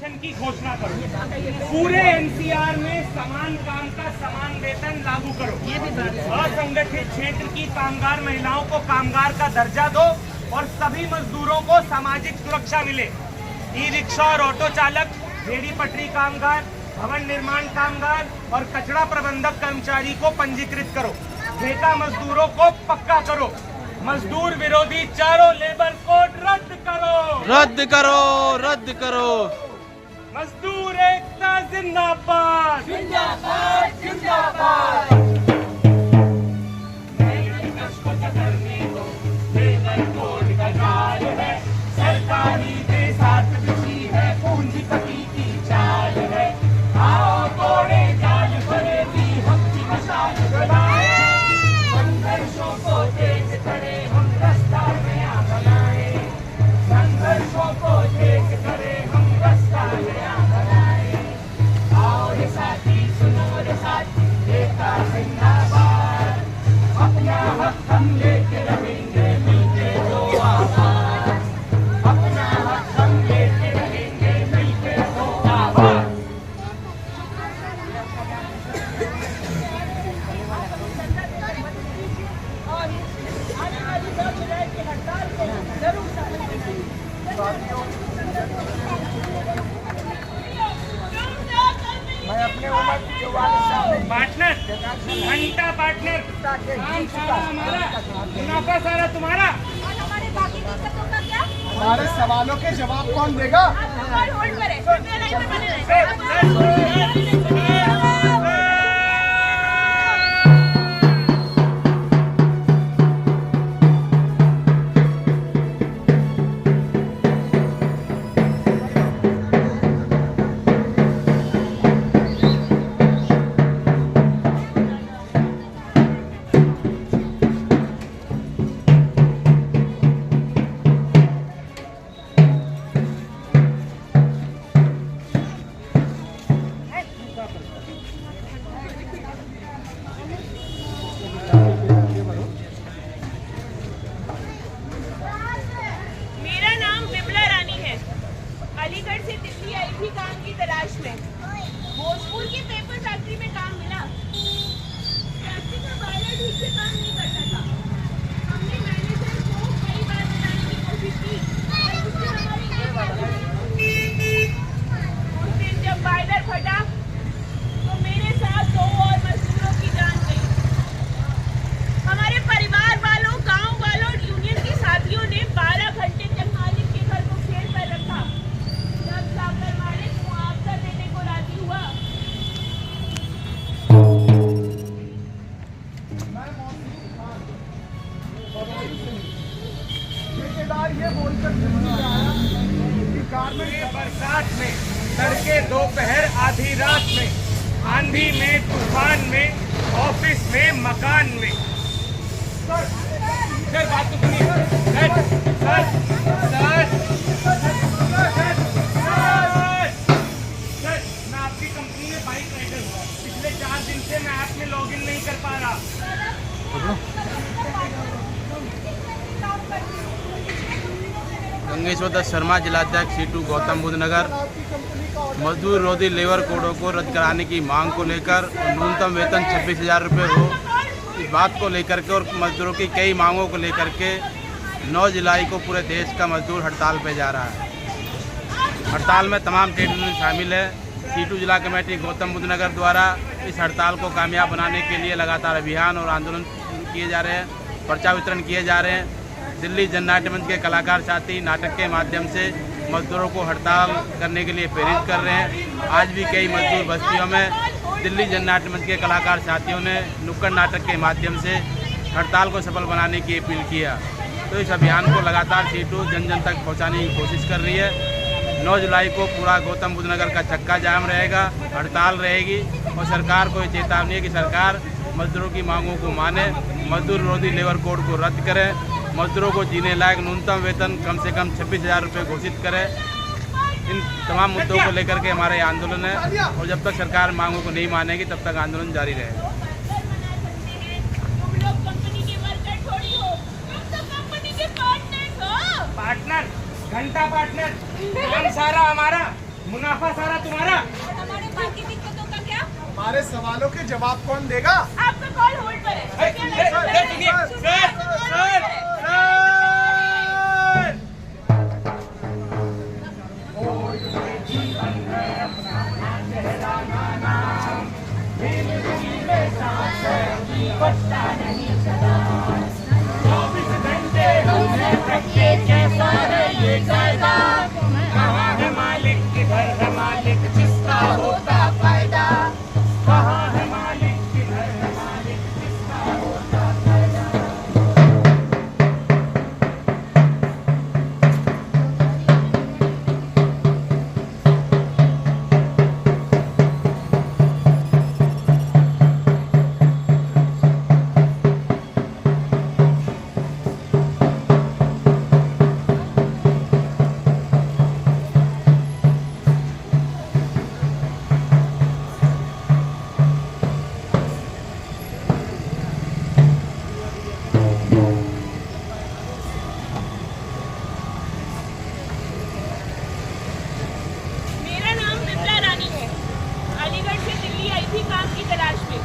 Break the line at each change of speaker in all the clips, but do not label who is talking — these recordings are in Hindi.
कमीशन की घोषणा करो। पूरे एनसीआर में समान काम का समान वेतन लागू करो। असंगठित क्षेत्र की कामगार महिलाओं को कामगार का दर्जा दो और सभी मजदूरों को सामाजिक सुरक्षा मिले। ई रिक्शा और ऑटो चालक, रेहड़ी पटरी कामगार, भवन निर्माण कामगार और कचरा प्रबंधक कर्मचारी को पंजीकृत करो। ठेका मजदूरों को पक्का करो। मजदूर विरोधी चारों लेबर कोड रद्द करो,
रद्द करो, रद्द करो।
मजदूर एकता जिंदाबाद, जिंदाबाद, जिंदाबाद। लेबर कोड का जाल है, सरकारी के साथ बिछी है पूंजीपति की चाल है। आओ तोड़े जाल भरे भी हम की मशाल जलाए, संघर्षों को तेज करे हम रास्ता नया बनाए, संघर्षों को तेज करे हम रास्ता नया बनाए। आओ रे साथी, सुनो रे साथी, एकता जिंदाबाद। अपना हक हम लेके रहेंगे मिलके दो आवाज, अपना हक हम लेके रहेंगे मिलके दो आवाज।
मैं अपने उम्र के
पार्टनर, घंटा पार्टनर, काम सारा हमारा, मुनाफा सारा तुम्हारा।
और हमारे बाकी दिक्कतों का क्या?
हमारे सवालों के जवाब कौन देगा?
हमारे होल्ड पर है, मेरे लाइन पे बने रहे। मेरा नाम विमला रानी है। अलीगढ़ से दिल्ली आई थी काम की तलाश में। भोजपुर की पेपर फैक्ट्री में काम मिला। फैक्ट्री का बॉयलर ठीक से काम नहीं करता था। हमने मैनेजर को कई बार बताने की कोशिश की, पर उसने हमारी एक बात नहीं सुनी। उस दिन जब बॉयलर फटा तो मेरे साथ 2 और मजदूरों की जान गई। हमारे परिवार वालों, गांव वालों और यूनियन के साथियों ने 12 घंटे तक मालिक के घर को घेर कर रखा। जब जाकर मालिक मुआवजा देने को राजी हुआ,
ठेकेदार ये बोलकर दिल्ली आया कि गारमेंट
बरसात में, तड़के दोपहर आधी रात में, आंधी में, तूफान में, ऑफिस में, मकान में। सर बात तो सुनिए। सर सर सर सर मैं आपकी कंपनी में बाइक राइडर हूँ। पिछले 4 दिन से मैं ऐप में लॉगिन नहीं कर पा रहा।
गंगेश्वर दत्त शर्मा, जिलाध्यक्ष सीटू, गौतम बुद्ध नगर। मजदूर विरोधी लेबर कोडों को रद्द कराने की मांग को लेकर और न्यूनतम वेतन 26,000 रुपये हो, इस बात को लेकर के और मजदूरों की कई मांगों को लेकर के 9 जुलाई को पूरे देश का मजदूर हड़ताल पे जा रहा है। हड़ताल में तमाम ट्रेड यूनियन शामिल है। सीटू जिला कमेटी गौतम बुद्ध नगर द्वारा इस हड़ताल को कामयाब बनाने के लिए लगातार अभियान और आंदोलन किए जा रहे हैं, पर्चा वितरण किए जा रहे हैं। दिल्ली जननाट्य मंच के कलाकार साथी नाटक के माध्यम से मजदूरों को हड़ताल करने के लिए प्रेरित कर रहे हैं। आज भी कई मजदूर बस्तियों में दिल्ली जननाट्य मंच के कलाकार साथियों ने नुक्कड़ नाटक के माध्यम से हड़ताल को सफल बनाने की अपील किया। तो इस अभियान को लगातार सीटू जन जन तक पहुँचाने की कोशिश कर रही है। 9 जुलाई को पूरा गौतम बुद्ध नगर का चक्का जाम रहेगा, हड़ताल रहेगी और सरकार को ये चेतावनी है कि सरकार मजदूरों की मांगों को माने, मजदूर विरोधी लेबर कोड को रद्द करें, मजदूरों को जीने लायक न्यूनतम वेतन कम से कम 26,000 रुपये घोषित करें। इन तमाम मुद्दों को लेकर के हमारा ये आंदोलन है और जब तक सरकार मांगों को नहीं मानेगी तब तक आंदोलन जारी रहेगा।
पार्टनर, घंटा पार्टनर, काम सारा हमारा, मुनाफा सारा तुम्हारा।
हमारे बाकी दिक्कतों का क्या?
हमारे सवालों के जवाब कौन देगा?
आपका कॉल होल्ड पर है।
कैसा है ये जायदाद, कहाँ है मालिक, किधर है मालिक, जिसका होता फायदा, कहाँ है मालिक, किधर है मालिक, जिसका होता फायदा।
मेरा नाम बिमला रानी है। अलीगढ़ से दिल्ली आई थी काम की तलाश में।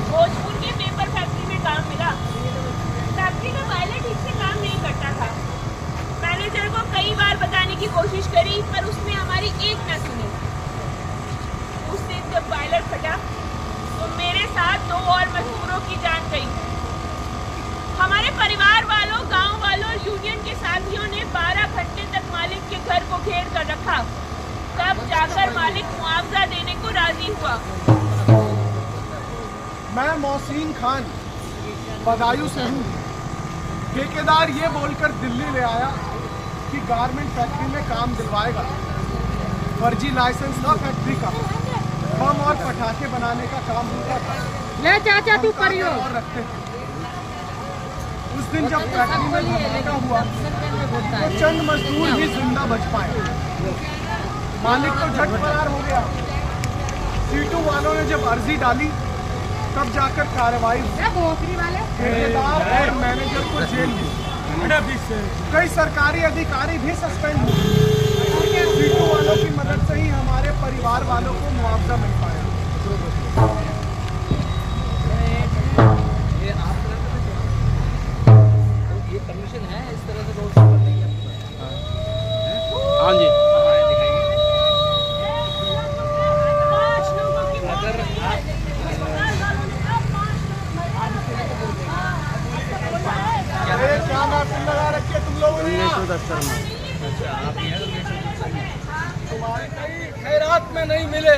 भोजपुर के पेपर फैक्ट्री में काम मिला। फैक्ट्री का बायलर ठीक से काम नहीं करता था। मैनेजर को कई बार बताने की कोशिश करी पर उसने हमारी एक न सुनी। उस दिन जब बायलर फटा तो मेरे साथ 2 और मजदूरों की जान गई। हमारे परिवार वालों, गांव वालों और यूनियन के साथियों ने 12 घंटे तक मालिक के घर को घेर कर रखा। तब जाकर मालिक मुआवजा देने को राजी हुआ।
मैं मोहसिन खान बदायूं से हूँ। ठेकेदार ये बोलकर दिल्ली ले आया कि गारमेंट फैक्ट्री में काम दिलवाएगा। फर्जी लाइसेंस था फैक्ट्री का। बम और पटाखे बनाने का काम होता था।
ले चाचा तू परियो
और रखते थे। उस दिन जब फैक्ट्री में धमाका हुआ तो चंद मजदूर ही जिंदा बच पाए। मालिक तो झट फरार हो गया। सीटू वालों ने जब अर्जी डाली तब जाकर कार्रवाई हुई।
भोसरी वाले
ठेकेदार और मैनेजर को जेल दी। कई सरकारी अधिकारी भी सस्पेंड हुए। सीटू वालों की मदद से ही हमारे परिवार वालों को मुआवजा मिल पाया।
ये परमिशन है इस तरह से रोड करने की?
हाँ जी।
अरे क्या महफिल लगा रखी है तुम लोगों ने?
1910 में
तुम्हारे कहीं खैरात में नहीं मिले।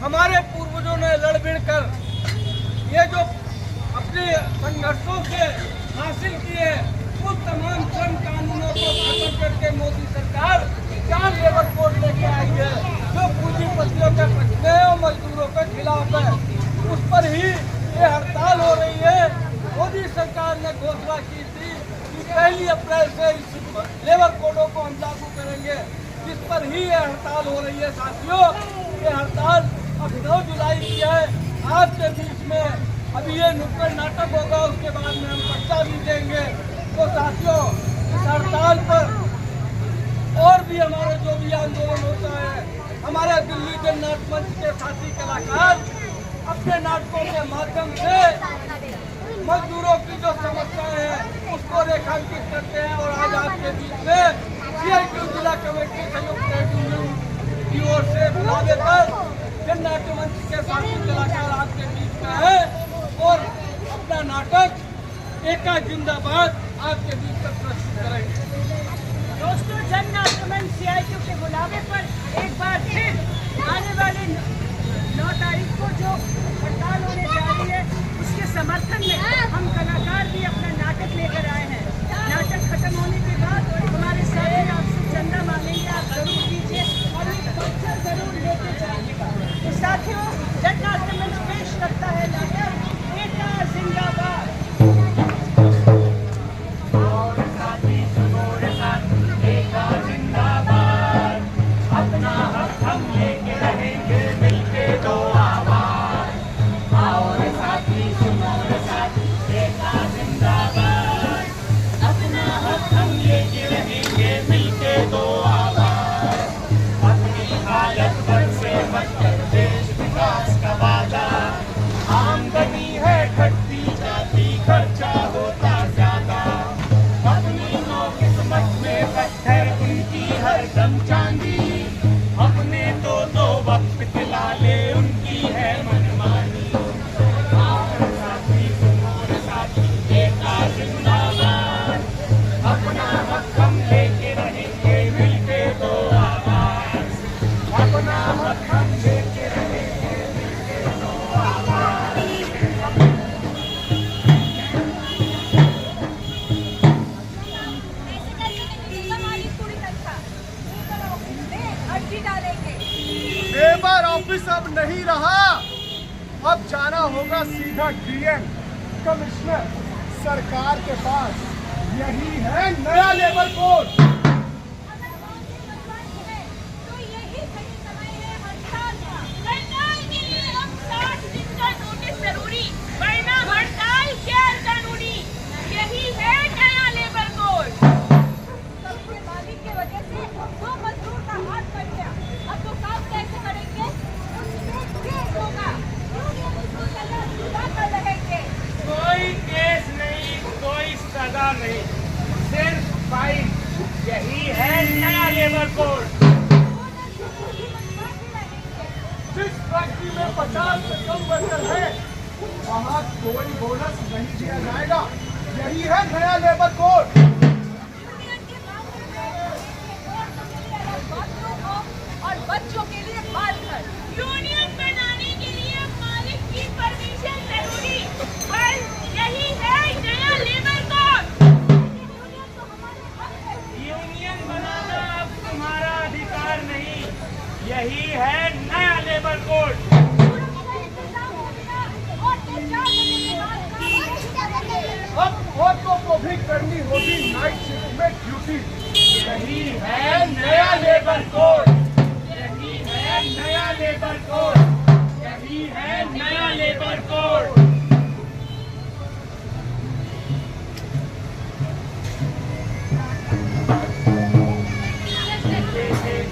हमारे पूर्वजों ने लड़ भिड़ कर ये जो अपने संघर्षों से हासिल किए उस तमाम श्रम कानूनों को खत्म करके मोदी सरकार 4 लेबर कोड लेके आई है जो पूंजीपतियों के पक्ष में और मजदूरों के खिलाफ है। उस पर ही ये हड़ताल हो रही है। मोदी सरकार ने घोषणा की थी कि 1 अप्रैल से इस लेबर कोडों को हम लागू करेंगे, जिस पर ही ये हड़ताल हो रही है। साथियों, ये हड़ताल अब 9 जुलाई की है। आज के बीच में अभी ये नुक्कड़ नाटक होगा, उसके बाद में हम पर्चा भी देंगे। तो साथियों, इस हड़ताल पर और भी हमारे जो भी आंदोलन होता है, हमारे दिल्ली के नाट्य मंच के साथी कलाकार अपने नाटकों के माध्यम से मजदूरों की जो समस्याएं हैं उसको रेखांकित करते हैं। और आज आपके बीच में CITU जिला कमेटी संयुक्त ट्रेड यूनियन की ओर से बुलावे पर जन नाट्य मंच के साथी कलाकार आपके बीच में है और अपना नाटक एका जिंदाबाद आपके बीच में प्रस्तुत करेंगे।
दोस्तों, जन नाट्य मंच CITU के बुलावे पर एक बार फिर आने वाली 9 तारीख को जो हड़ताल होने जा रही है उसके समर्थन में हम कलाकार भी अपना नाटक लेकर आए हैं। नाटक खत्म होने के बाद हमारे साथी आपसे चंदा मांगेंगे, आप जरूर कीजिए और एक पर्चा जरूर लेके जाइएगा। तो साथियों, जन नाट्य मंच पेश करता है नाटक एका जिंदाबाद।
अपना हक हम लेके रहेंगे, मिलके दो आवाज। आओ रे साथी, सुनो रे साथी, एका जिंदाबाद। अपना हक हम हरदम चांदी। अपने तो दो वक्त खिला ले उनकी है मनमानी। और साथी सुनो रे साथी एकता जिंदाबाद। अपना हक हम लेके रहेंगे मिलके दो आवाज। अपना हक हम लेके रहेंगे मिलके दो आवाज।
अर्जी डालेंगे।
लेबर ऑफिस अब नहीं रहा, अब जाना होगा सीधा डीएम कमिश्नर सरकार के पास। यही है नया लेबर कोड।
अगर मौके बनवानी है तो यही सही समय है हड़ताल का। हड़ताल के लिए अब 60 दिन का नोटिस जरूरी, वरना हड़ताल गैर कानूनी। यही है नया लेबर कोड। सबके मालिक की वजह से दो मजदूर का हाथ कट गया, अब तो काम कैसे करेंगे? उसमें केस होगा। यूनियन इसको सजा कर रहेंगे।
कोई केस नहीं, कोई सजा नहीं, सिर्फ फाइन। यही है नया लेबर कोड।
जिस फैक्ट्री में 50 से कम वर्कर है वहाँ कोई बोनस नहीं दिया जाएगा। यही है नया लेबर कोड।
और बच्चों के लिए बाल घर। यूनियन बनाने के लिए मालिक की परमिशन जरूरी, पर यही है नया लेबर कोड।
यूनियन बनाना अब तुम्हारा अधिकार नहीं। यही है नया लेबर कोड।
अब औरतों को भी करनी होगी नाइट शिफ्ट में ड्यूटी।
यही है नया लेबर कोड। यही है नया लेबर कोड। यही है नया लेबर कोड।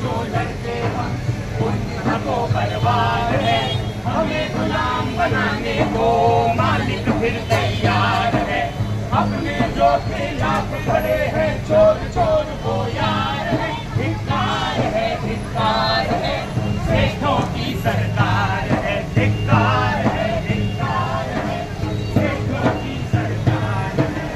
जो लड़के हम उनका को बर्बाद है। हमें गुलाम बनाने को मालिक फिर तैयार है। अपने जो खिलाफ खड़े हैं चोर चोर को यार है। धिक्कार है, धिक्कार है, सेठों की सरकार है। धिक्कार है, धिक्कार है, सेठों की सरकार है।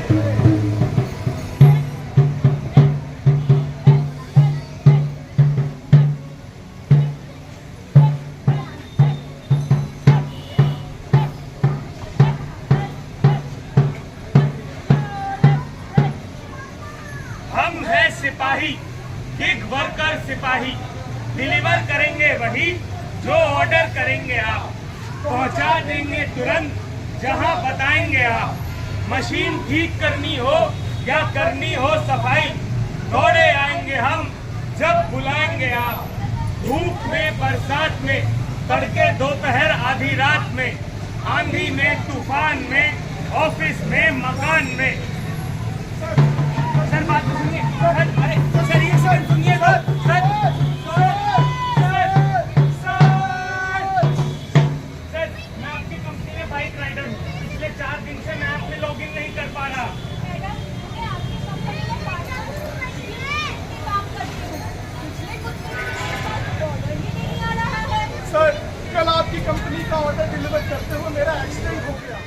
हम हैं सिपाही, गिग वर्कर सिपाही। डिलीवर करेंगे वही जो ऑर्डर करेंगे आप। पहुंचा देंगे तुरंत जहां बताएंगे आप। मशीन ठीक करनी हो या करनी हो सफाई, दौड़े आएंगे हम जब बुलाएंगे आप। धूप में, बरसात में, तड़के दोपहर आधी रात में, आंधी में, तूफान में, ऑफिस में, मकान में। सर बात तो सुनिए। सर ये सर सुनिए। सर मैं आपकी कंपनी में बाइक राइडर हूँ। पिछले 4 दिन से मैं ऐप में लॉगिन नहीं कर पा रहा।
सर कल आपकी कंपनी का ऑर्डर डिलीवर करते हुए मेरा एक्सीडेंट हो गया।